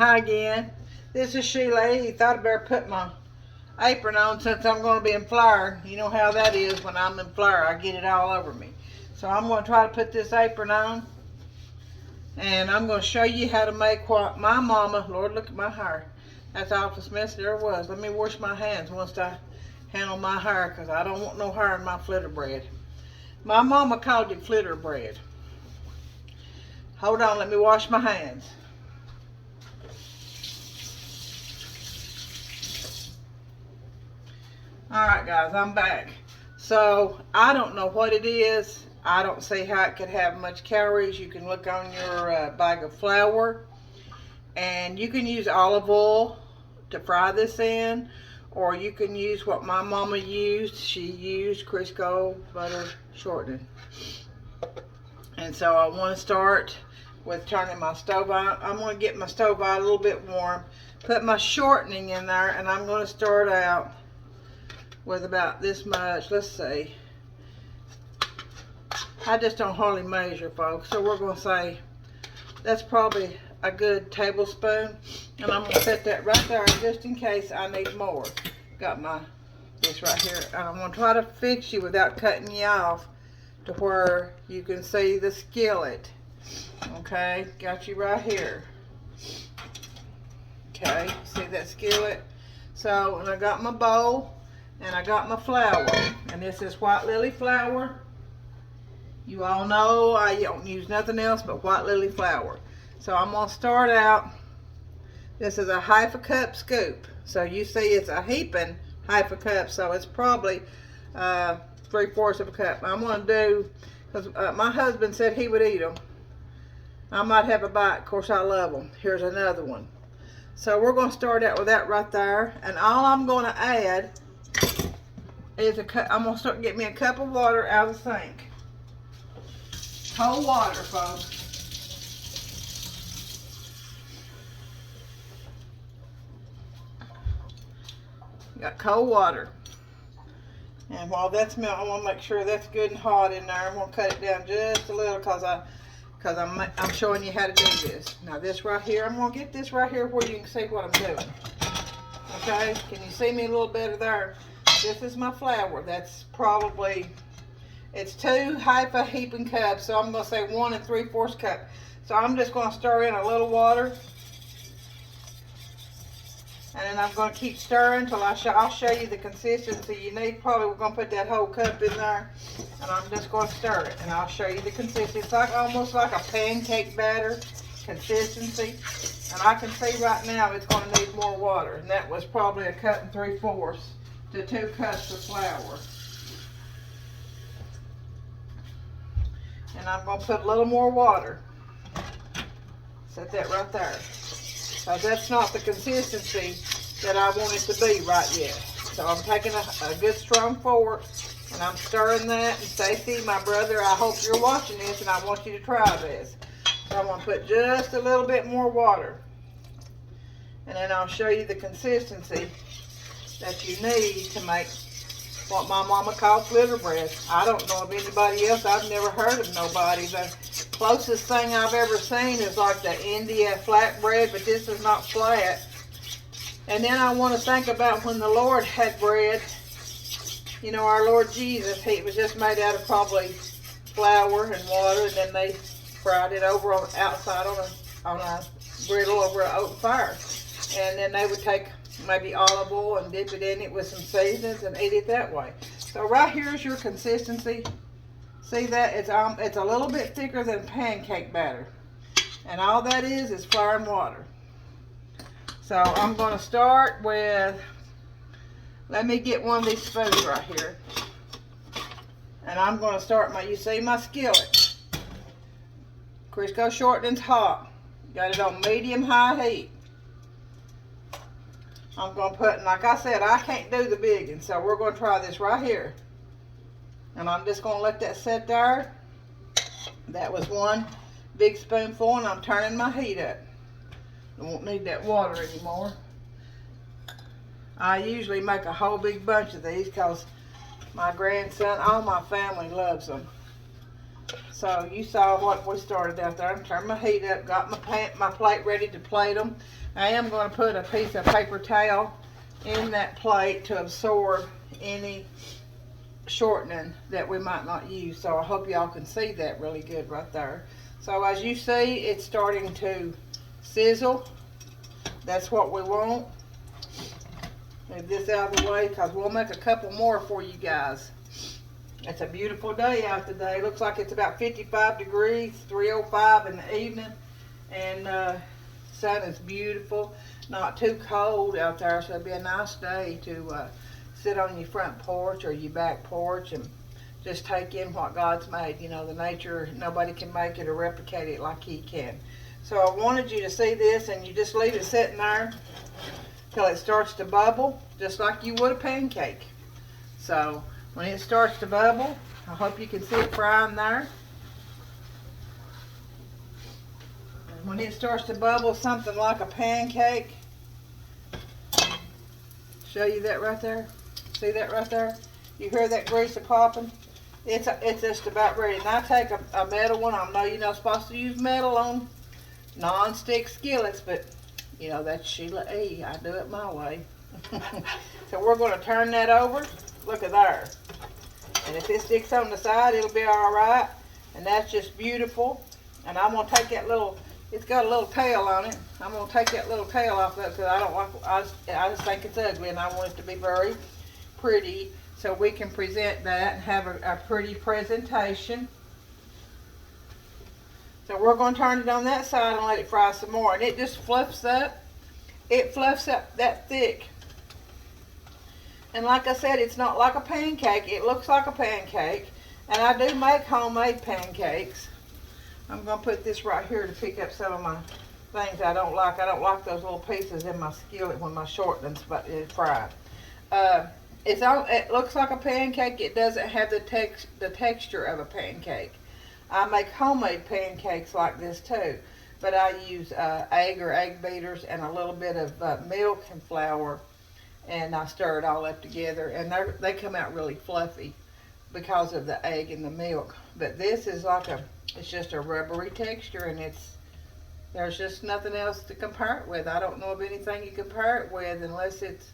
Hi again. This is Sheila E. Thought I'd better put my apron on since I'm going to be in flour. You know how that is when I'm in flour. I get it all over me. So I'm going to try to put this apron on. And I'm going to show you how to make what my mama, Lord, look at my hair. That's the awfulest mess there was. Let me wash my hands once I handle my hair because I don't want no hair in my flitter bread. My mama called it flitter bread. Hold on, let me wash my hands. Alright guys, I'm back. So, I don't know what it is. I don't see how it could have much calories. You can look on your bag of flour. And you can use olive oil to fry this in. Or you can use what my mama used. She used Crisco butter shortening. And so I want to start with turning my stove on. I'm going to get my stove on a little bit warm. Put my shortening in there. And I'm going to start out with about this much. Let's see. I just don't hardly measure, folks. So we're going to say that's probably a good tablespoon. And I'm going to set that right there just in case I need more. Got this right here. And I'm going to try to fix you without cutting you off to where you can see the skillet. Okay, got you right here. Okay, see that skillet? So, and I got my bowl. And I got my flour, and this is white lily flour. You all know I don't use nothing else but white lily flour. So I'm going to start out, this is a half a cup scoop. So you see it's a heaping half a cup, so it's probably 3/4 of a cup. I'm going to do, because my husband said he would eat them. I might have a bite, of course I love them. Here's another one. So we're going to start out with that right there, and all I'm going to add is I'm going to start getting me a cup of water out of the sink. Cold water, folks. Got cold water. And while that's melting, I want to make sure that's good and hot in there. I'm going to cut it down just a little because I'm showing you how to do this. Now this right here, I'm going to get this right here where you can see what I'm doing. Okay, can you see me a little better there? This is my flour. That's probably, it's 2 half a heaping cups, so I'm going to say 1 3/4 cup. So I'm just going to stir in a little water. And then I'm going to keep stirring until I'll show you the consistency you need. Probably we're going to put that whole cup in there. And I'm just going to stir it. And I'll show you the consistency. It's like almost like a pancake batter consistency. And I can see right now it's going to need more water. And that was probably a cup 3/4 to 2 cups of flour. And I'm going to put a little more water. Set that right there. Because that's not the consistency that I want it to be right yet. So I'm taking a good strong fork and I'm stirring that. And Stacy, my brother, I hope you're watching this and I want you to try this. So I'm going to put just a little bit more water. And then I'll show you the consistency that you need to make what my mama called flitter bread. I don't know of anybody else. I've never heard of nobody. The closest thing I've ever seen is like the India flat bread, but this is not flat. And then I want to think about when the Lord had bread. You know, our Lord Jesus, he was just made out of probably flour and water, and then they fried it over on the outside on a griddle over an open fire. And then they would take maybe olive oil and dip it in it with some seasonings and eat it that way. So right here is your consistency. See that? It's a little bit thicker than pancake batter. And all that is flour and water. So I'm going to start with, let me get one of these spoons right here. And I'm going to start you see my skillet. Crisco shortening's hot. Got it on medium-high heat. I'm going to put, and like I said, I can't do the big one, so we're going to try this right here. And I'm just going to let that sit there. That was 1 big spoonful, and I'm turning my heat up. I won't need that water anymore. I usually make a whole big bunch of these because my grandson, all my family loves them. So you saw what we started out there. I turned my heat up, got my plate ready to plate them. I am going to put a piece of paper towel in that plate to absorb any shortening that we might not use. So I hope y'all can see that really good right there. So as you see, it's starting to sizzle. That's what we want. Move this out of the way because we'll make a couple more for you guys. It's a beautiful day out today. Looks like it's about 55 degrees, 3:05 in the evening. And sun is beautiful. Not too cold out there, so it'll be a nice day to sit on your front porch or your back porch and just take in what God's made. You know, the nature, nobody can make it or replicate it like He can. So I wanted you to see this, and you just leave it sitting there till it starts to bubble, just like you would a pancake. So when it starts to bubble, I hope you can see it frying there. And when it starts to bubble something like a pancake, show you that right there. See that right there? You hear that grease popping? It's just about ready. And I take a metal one. I know you're not supposed to use metal on non-stick skillets, but you know, that's Sheila E. I do it my way. So we're going to turn that over. Look at there. And if it sticks on the side, it'll be all right. And that's just beautiful. And I'm going to take that little, it's got a little tail on it. I'm going to take that little tail off of it because I don't like, I just think it's ugly, and I want it to be very pretty so we can present that and have a pretty presentation. So we're going to turn it on that side and let it fry some more. And it just fluffs up. It fluffs up that thick. And like I said, it's not like a pancake. It looks like a pancake. And I do make homemade pancakes. I'm going to put this right here to pick up some of my things I don't like. I don't like those little pieces in my skillet when my shortening's fried. It looks like a pancake. It doesn't have the texture of a pancake. I make homemade pancakes like this too, but I use egg or egg beaters and a little bit of milk and flour, and I stir it all up together, and they come out really fluffy because of the egg and the milk. But this is like it's just a rubbery texture, and there's just nothing else to compare it with. I don't know of anything you compare it with unless it's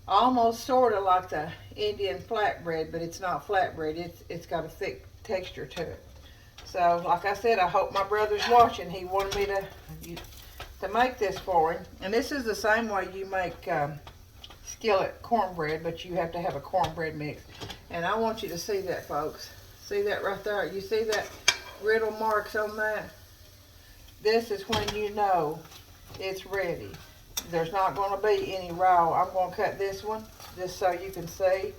almost sort of like the Indian flatbread, but it's not flatbread. It's got a thick texture to it. So like I said, I hope my brother's watching. He wanted me to make this for him. And this is the same way you make skillet cornbread, but you have to have a cornbread mix. And I want you to see that, folks. See that right there? You see that griddle marks on that? This is when you know it's ready. There's not going to be any raw. I'm going to cut this one just so you can see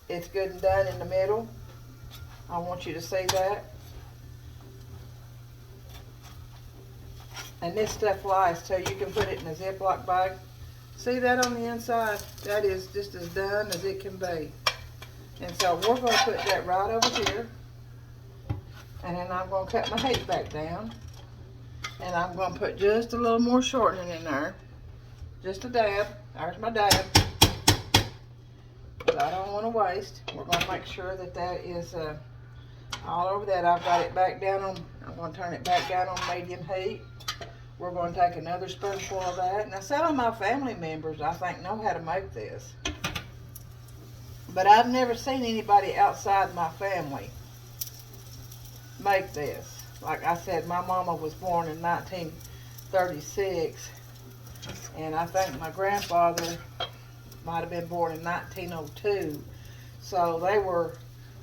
it's good and done in the middle. I want you to see that. And this stuff lasts too. You can put it in a Ziploc bag. See that on the inside? That is just as done as it can be. And so we're going to put that right over here. And then I'm going to cut my heat back down. And I'm going to put just a little more shortening in there. Just a dab. There's my dab. But I don't want to waste. We're going to make sure that that is all over that. I've got it back down on, I'm going to turn it back down on medium heat. We're going to take another spoonful of that. Now some of my family members, I think, know how to make this. But I've never seen anybody outside my family make this. Like I said, my mama was born in 1936, and I think my grandfather might have been born in 1902. So they were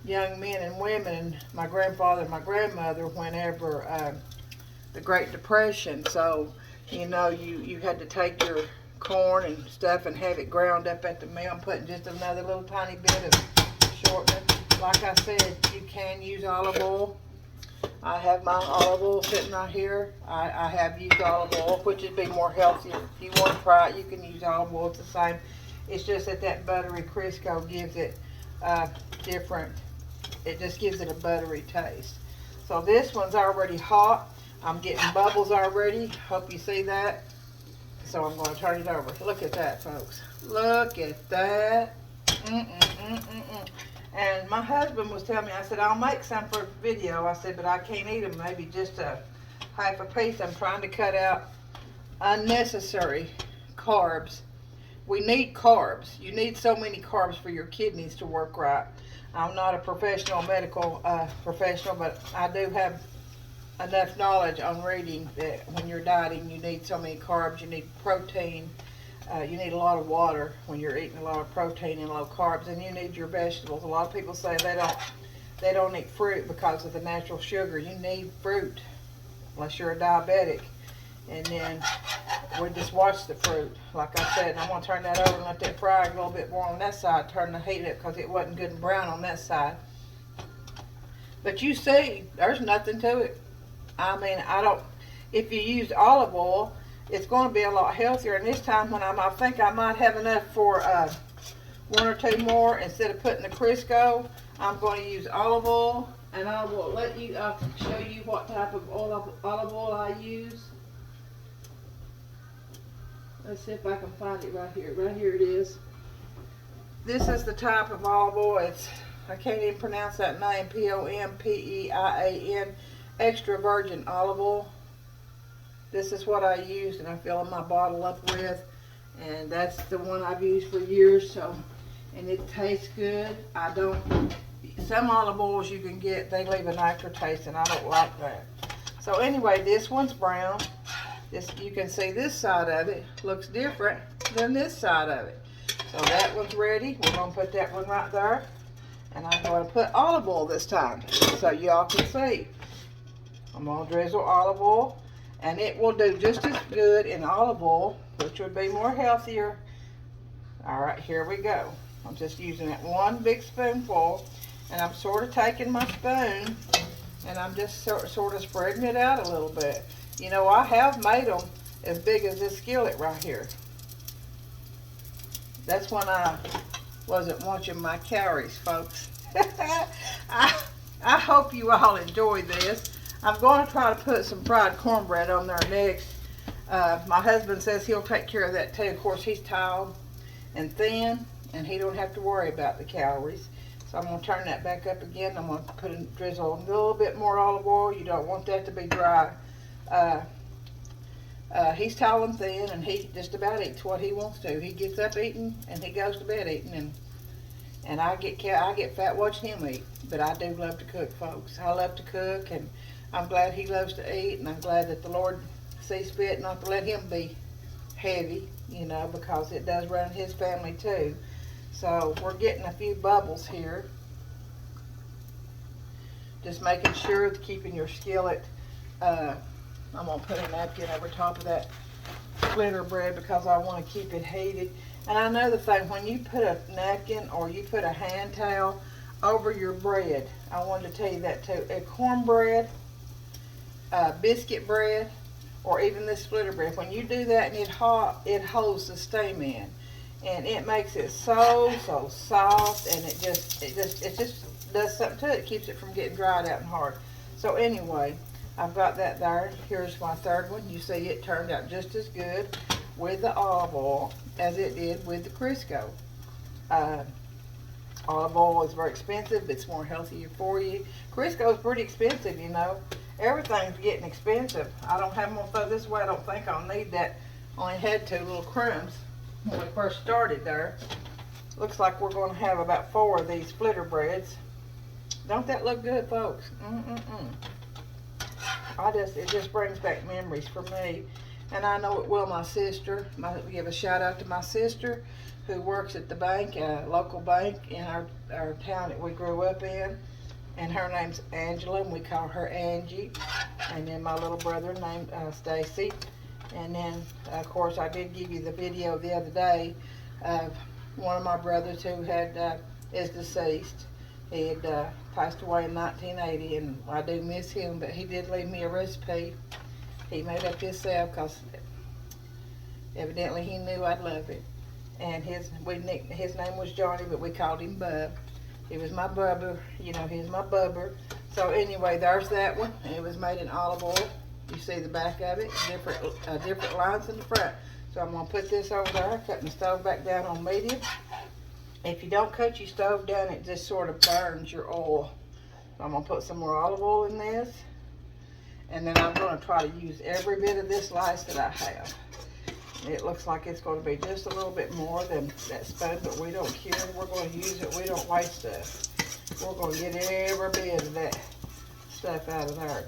young men and women, and my grandfather and my grandmother whenever the Great Depression. So, you know, you had to take your corn and stuff and have it ground up at the mill and putting just another little tiny bit of shortening. Like I said, you can use olive oil. I have my olive oil sitting right here. I have used olive oil, which would be more healthier. If you want to try it, you can use olive oil. It's the same. It's just that buttery Crisco gives it different. It just gives it a buttery taste. So this one's already hot. I'm getting bubbles already. Hope you see that. So I'm going to turn it over. Look at that, folks. Look at that. And my husband was telling me, I said, I'll make some for video. I said, but I can't eat them, maybe just a half a piece. I'm trying to cut out unnecessary carbs. We need carbs. You need so many carbs for your kidneys to work right. I'm not a professional medical professional, but I do have enough knowledge on reading that when you're dieting, you need so many carbs, you need protein, you need a lot of water when you're eating a lot of protein and low carbs, and you need your vegetables. A lot of people say they don't eat fruit because of the natural sugar. You need fruit unless you're a diabetic. And then we just watch the fruit, like I said. And I'm going to turn that over and let that fry a little bit more on that side. Turn the heat up because it wasn't good and brown on that side. But you see, there's nothing to it. I mean, if you use olive oil, it's going to be a lot healthier. And this time when I think I might have enough for one or two more. Instead of putting the Crisco, I'm going to use olive oil. And I will show you what type of olive oil I use. Let's see if I can find it right here. Right here it is. This is the type of olive oil. I can't even pronounce that name. Pompein, extra virgin olive oil. This is what I use and I fill my bottle up with. And that's the one I've used for years. And it tastes good. Some olive oils you can get, they leave an aftertaste and I don't like that. So anyway, this one's brown. You can see this side of it looks different than this side of it. So that one's ready. We're going to put that one right there. And I'm going to put olive oil this time so y'all can see. I'm going to drizzle olive oil. And it will do just as good in olive oil, which would be more healthier. Alright, here we go. I'm just using that one big spoonful. And I'm sort of taking my spoon and I'm just sort of spreading it out a little bit. You know, I have made them as big as this skillet right here. That's when I wasn't watching my calories, folks. I hope you all enjoy this. I'm going to try to put some fried cornbread on there next. My husband says he'll take care of that too. Of course, he's tall and thin, and he don't have to worry about the calories. So I'm going to turn that back up again. I'm going to drizzle a little bit more olive oil. You don't want that to be dry. He's tall and thin, and he just about eats what he wants to. He gets up eating, and he goes to bed eating, and I get fat watching him eat. But I do love to cook, folks. I love to cook, and I'm glad he loves to eat, and I'm glad that the Lord sees fit not to let him be heavy, you know, because it does run his family too. So we're getting a few bubbles here. Just making sure to keeping your skillet. I'm going to put a napkin over top of that Flitter Bread because I want to keep it heated. And another thing, when you put a napkin or you put a hand towel over your bread, I wanted to tell you that too. A cornbread, biscuit bread, or even this Flitter Bread, when you do that and it's hot, it holds the steam in. And it makes it so soft, and it just does something to it. It keeps it from getting dried out and hard. So anyway, I've got that there. Here's my third one. You see it turned out just as good with the olive oil as it did with the Crisco. Olive oil is very expensive. It's more healthier for you. Crisco is pretty expensive, you know. Everything's getting expensive. I don't have them throw this away. I don't think I'll need that. Only had 2 little crumbs when we first started there. Looks like we're going to have about 4 of these Flitter Breads. Don't that look good, folks? It just brings back memories for me. And I know it will my sister. Give a shout out to my sister who works at the bank, a local bank in our town that we grew up in. And her name's Angela, and we call her Angie. And then my little brother named Stacy. And then, of course, I did give you the video the other day of one of my brothers who is deceased. He had passed away in 1980, and I do miss him, but he did leave me a recipe. He made up himself because evidently he knew I'd love it. And his name was Johnny, but we called him Bub. He was my bubber, you know, he's my bubber. So anyway, there's that one. It was made in olive oil. You see the back of it, different lines in the front. So I'm going to put this over there, cutting the stove back down on medium. If you don't cut your stove down, it just sort of burns your oil. So I'm going to put some more olive oil in this. And then I'm going to try to use every bit of this slice that I have. It looks like it's going to be just a little bit more than that spoon, but we don't care. We're going to use it. We don't waste stuff. We're going to get every bit of that stuff out of there.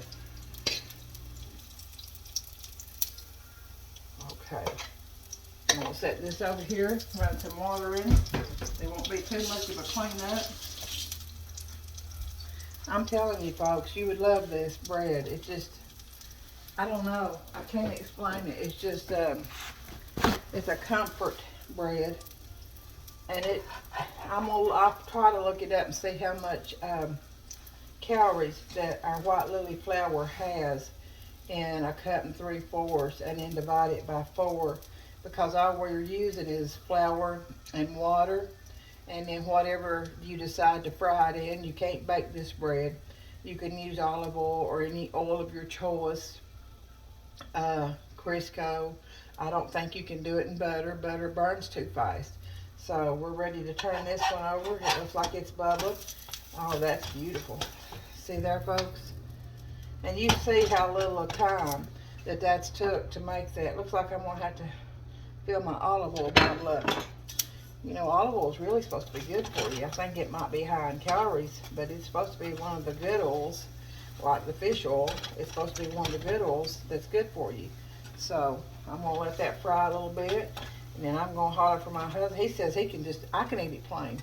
Okay. I'm going to set this over here, run some water in it. There won't be too much of a cleanup. I'm telling you folks, you would love this bread. It just, I don't know. I can't explain it. It's just, it's a comfort bread. And I'll try to look it up and see how much calories that our white lily flour has in a cup and 3/4, and then divide it by 4, because all we're using is flour and water, and then whatever you decide to fry it in. You can't bake this bread. You can use olive oil or any oil of your choice. Crisco. I don't think you can do it in butter. Butter burns too fast. So we're ready to turn this one over. It looks like it's bubbling. Oh, that's beautiful. See there, folks? And you see how little of time that's took to make that. Looks like I'm going to have to fill my olive oil bottle up. You know, olive oil is really supposed to be good for you. I think it might be high in calories, but it's supposed to be one of the good oils, like the fish oil. It's supposed to be one of the good oils that's good for you. So I'm going to let that fry a little bit, and then I'm going to holler for my husband. He says he can I can eat it plain.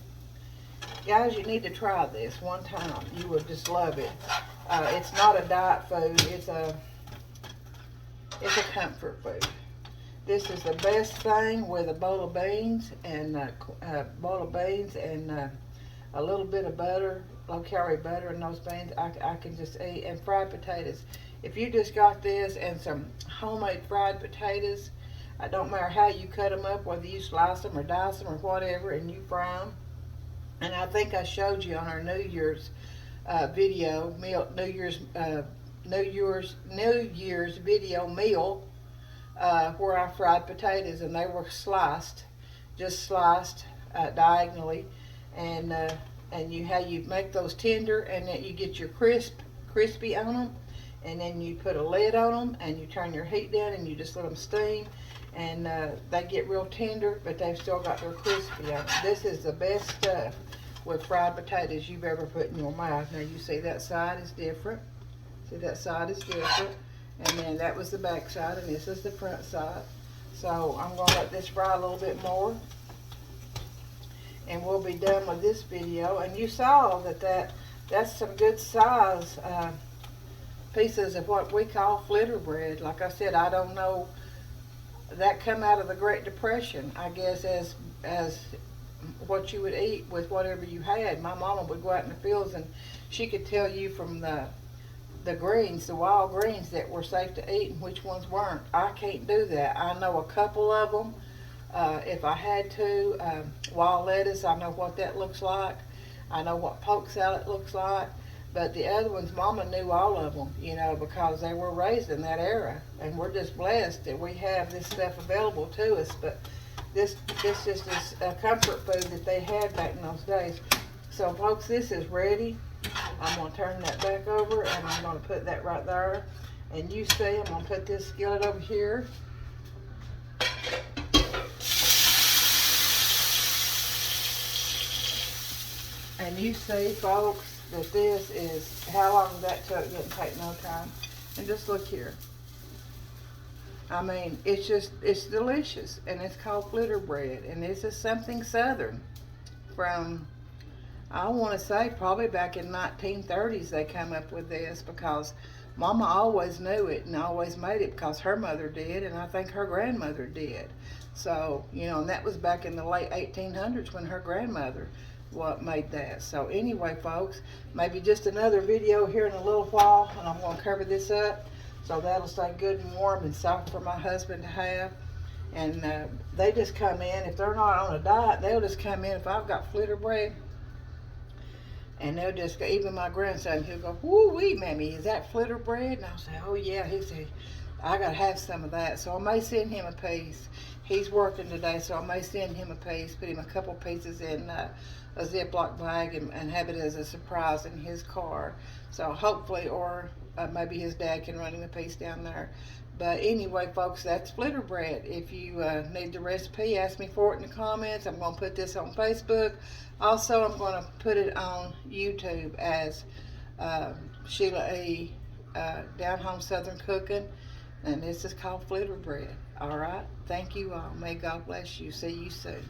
Guys, you need to try this one time. You would just love it. It's not a diet food. It's a comfort food. This is the best thing with a bowl of beans and a little bit of butter, low-calorie butter in those beans. I can just eat, and fried potatoes. If you just got this and some homemade fried potatoes, I don't matter how you cut them up, whether you slice them or dice them or whatever, and you fry them. And I think I showed you on our New Year's video, New Year's video meal, where I fried potatoes, and they were just sliced diagonally, and how you make those tender, and then you get your crispy on them, and then you put a lid on them, and you turn your heat down, and you just let them steam, and they get real tender, but they've still got their crispy on them. This is the best stuff with fried potatoes you've ever put in your mouth. Now you see that side is different. See, that side is different. And then that was the back side, and this is the front side. So I'm going to let this fry a little bit more, and we'll be done with this video. And you saw that's some good size pieces of what we call flitter bread. Like I said, I don't know, that come out of the Great Depression, I guess, as what you would eat with whatever you had. My mama would go out in the fields, and she could tell you from the greens, the wild greens, that were safe to eat and which ones weren't. I can't do that. I know a couple of them. If I had to, wild lettuce, I know what that looks like. I know what poke salad looks like. But the other ones, Mama knew all of them, you know, because they were raised in that era. And we're just blessed that we have this stuff available to us. But this just is a comfort food that they had back in those days. So, folks, this is ready. I'm going to turn that back over, and I'm going to put that right there. And you see, I'm going to put this skillet over here. And you see, folks, that this is, how long that took, didn't take no time. And just look here. I mean, it's delicious, and it's called Flitter Bread, and this is something Southern from, I want to say, probably back in 1930s they come up with this, because Mama always knew it and always made it because her mother did, and I think her grandmother did. So, you know, and that was back in the late 1800s when her grandmother made that. So anyway, folks, maybe just another video here in a little while, and I'm going to cover this up so that'll stay good and warm and soft for my husband to have. And they just come in, if they're not on a diet, they'll just come in. If I've got Flitter Bread, and they'll just go, even my grandson, he'll go, "Woo wee, Mammy, is that Flitter Bread?" And I'll say, "Oh yeah." He said, I gotta have some of that, so I may send him a piece. He's working today, so I may send him a piece, put him a couple pieces in a Ziploc bag and have it as a surprise in his car. So hopefully, or maybe his dad can run him a piece down there. But anyway, folks, that's Flitter Bread. If you need the recipe, ask me for it in the comments. I'm going to put this on Facebook. Also, I'm going to put it on YouTube as Sheila E. Down Home Southern Cooking. And this is called Flitter Bread. All right. Thank you all. May God bless you. See you soon.